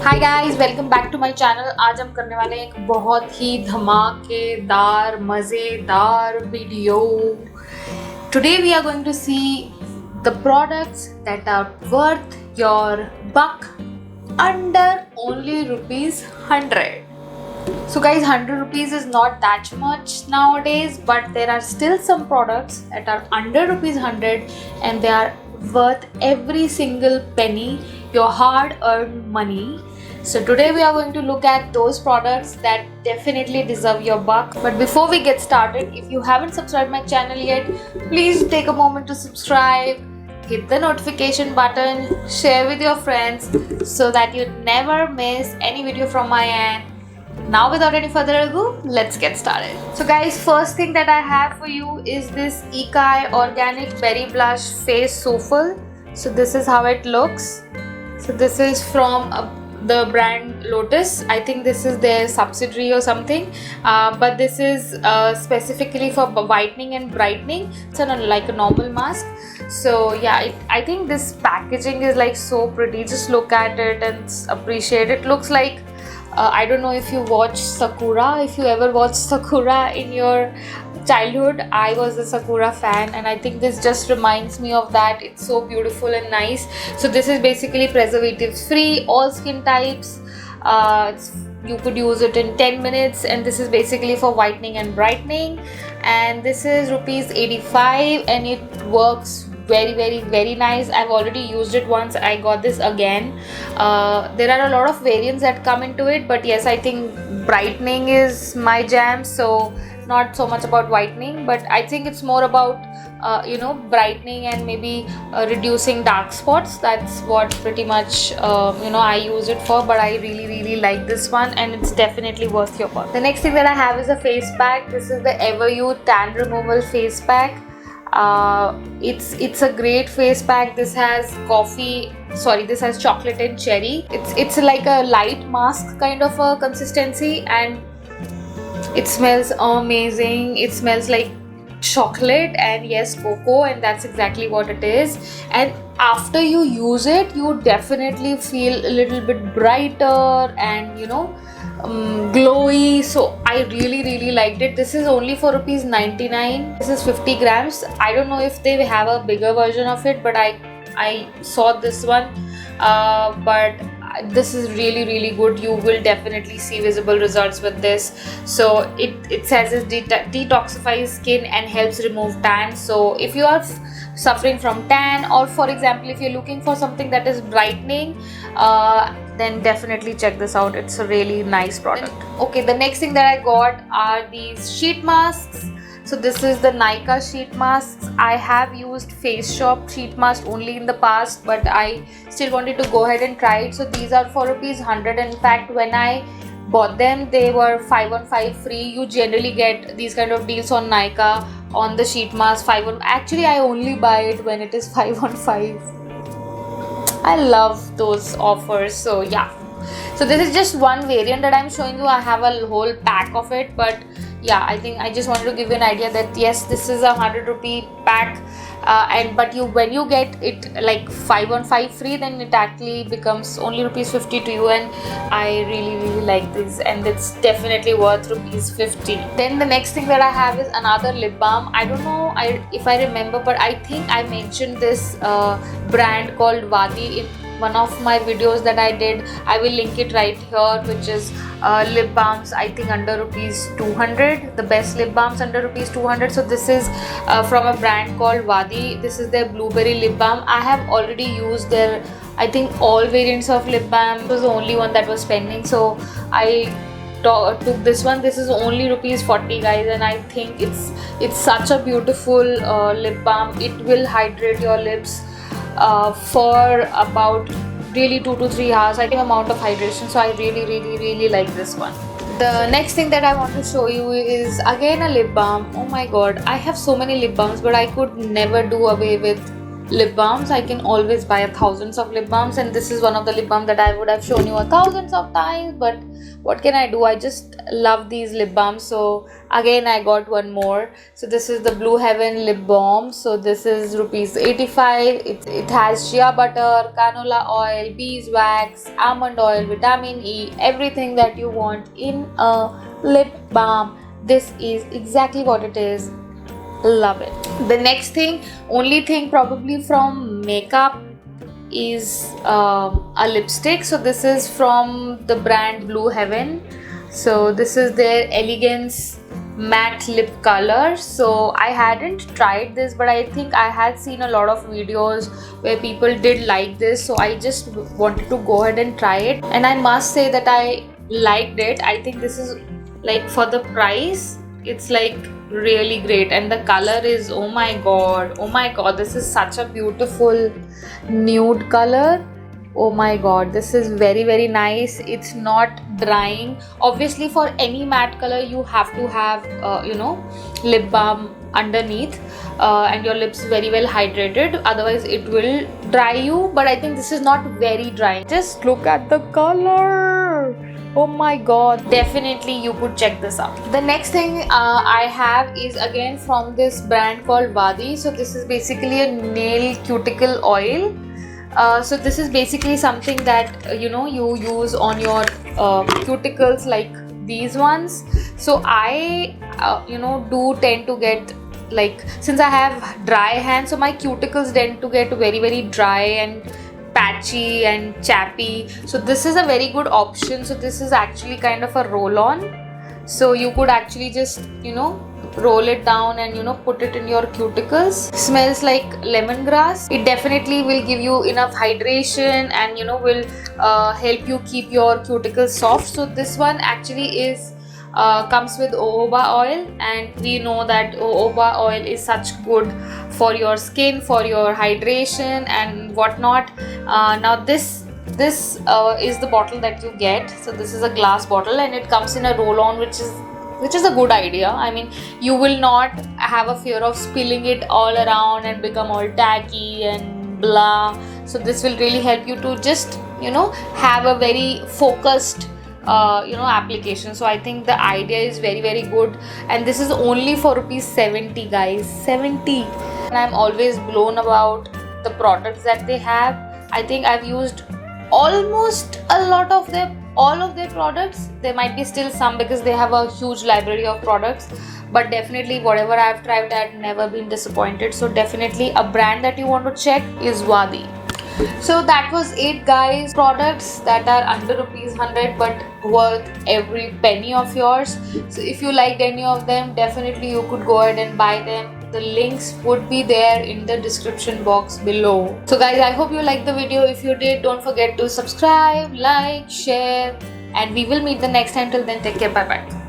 Hi guys, welcome back to my channel. आज हम करने वाले हैं एक बहुत ही धमाकेदार मज़ेदार video. Today we are going to see the products that are worth your buck under only ₹100. So guys, 100 rupees is not that much nowadays, but there are still some products that are under ₹100 and they are worth every single penny, your hard earned money. So today we are going to look at those products that definitely deserve your buck. But before we get started, if you haven't subscribed my channel yet, please take a moment to subscribe, hit the notification button, share with your friends so that you never miss any video from my end. Now without any further ado, let's get started. So guys, first thing that I have for you is this Ikai Organic Berry Blush Face Souffle. So this is how it looks. So this is from the brand Lotus. I think this is their subsidiary or something, but this is specifically for whitening and brightening. It's like a normal mask. So yeah, I think this packaging is like so pretty. Just look at it and appreciate it. Looks like I don't know if you watch Sakura, if you ever watched Sakura in your childhood. I was a Sakura fan and I think this just reminds me of that. It's so beautiful and nice. So this is basically preservatives free, all skin types. You could use it in 10 minutes and this is basically for whitening and brightening, and this is ₹85 and it works very nice. I've already used it once. I got this again. There are a lot of variants that come into it, but yes, I think brightening is my jam, so not so much about whitening, but I think it's more about brightening and maybe reducing dark spots. That's what pretty much I use it for, but I really like this one and it's definitely worth your buck. The next thing that I have is a face pack. This is the Everyouth Tan Removal Face Pack. It's a great face pack. This has this has chocolate and cherry. It's like a light mask kind of a consistency and it smells amazing. It smells like chocolate and yes, cocoa, and that's exactly what it is. And after you use it, you definitely feel a little bit brighter and glowy. So I really liked it. This is only for ₹99. This is 50 grams. I don't know if they have a bigger version of it, but I saw this one. But this is really good. You will definitely see visible results with this. So it says it detoxifies skin and helps remove tan. So if you are suffering from tan, or for example if you're looking for something that is brightening, then definitely check this out. It's a really nice product. Okay, the next thing that I got are these sheet masks. So this is the Nykaa sheet masks. I have used Face Shop sheet mask only in the past, but I still wanted to go ahead and try it. So these are for ₹100. In fact, when I bought them, they were 5 on 5 free. You generally get these kind of deals on Nykaa on the sheet mask. Actually, I only buy it when it is 5 on 5. I love those offers. So yeah. So this is just one variant that I'm showing you. I have a whole pack of it, but yeah, I think I just wanted to give you an idea that yes, this is a ₹100 pack, but when you get it like 5 on 5 free, then it actually becomes only ₹50 to you, and I really like this, and it's definitely worth ₹50. Then the next thing that I have is another lip balm. I don't know if I remember, but I think I mentioned this brand called Wadi in one of my videos that I did. I will link it right here, which is lip balms, I think under ₹200. The best lip balms under ₹200. So this is from a brand called Wadi. This is their blueberry lip balm. I have already used their, I think, all variants of lip balm. It was the only one that was pending, so I took this one. This is only ₹40, guys, and I think it's such a beautiful lip balm. It will hydrate your lips for about really 2 to 3 hours, I think, amount of hydration. So I really like this one. The next thing that I want to show you is again a lip balm. Oh my god, I have so many lip balms, but I could never do away with lip balms. I can always buy thousands of lip balms, and this is one of the lip balms that I would have shown you thousands of times, but what can I do? I just love these lip balms. So again I got one more. So this is the Blue Heaven lip balm. So this is rupees 85. It has shea butter, canola oil, beeswax, almond oil, vitamin E, everything that you want in a lip balm. This is exactly what it is. Love it. The next thing, only thing probably from makeup, is a lipstick. So this is from the brand Blue Heaven. So this is their Elegance matte lip color. So I hadn't tried this, but I think I had seen a lot of videos where people did like this, so I just wanted to go ahead and try it, and I must say that I liked it. I think this is, like, for the price, it's like really great, and the color is, oh my god, this is such a beautiful nude color. Oh my god, this is very, very nice. It's not drying. Obviously for any matte color you have to have lip balm underneath, and your lips very well hydrated, otherwise it will dry you, but I think this is not very drying. Just look at the color. Oh my god, definitely you could check this out. The next thing I have is again from this brand called Wadi. So this is basically a nail cuticle oil. So this is basically something that you use on your cuticles, like these ones. So I do tend to get, like, since I have dry hands, so my cuticles tend to get very, very dry and patchy and chappy. So this is a very good option. So this is actually kind of a roll on, so you could actually just roll it down and put it in your cuticles. Smells like lemongrass. It definitely will give you enough hydration and will help you keep your cuticles soft. So this one actually is comes with jojoba oil, and we know that jojoba oil is such good for your skin, for your hydration and whatnot. Now this is the bottle that you get. So this is a glass bottle, and it comes in a roll-on, which is a good idea. I mean, you will not have a fear of spilling it all around and become all tacky and blah. So this will really help you to just have a very focused application. So I think the idea is very, very good, and this is only for rupees 70, guys. 70. And I'm always blown about the products that they have. I think I've used almost all of their products. There might be still some because they have a huge library of products, but definitely whatever I've tried, I've never been disappointed. So definitely a brand that you want to check is Wadi. So that was it, guys. Products that are under rupees 100 but worth every penny of yours. So if you liked any of them, definitely you could go ahead and buy them. The links would be there in the description box below. So guys, I hope you liked the video. If you did, don't forget to subscribe, like, share, and we will meet the next time. Till then, take care. Bye bye.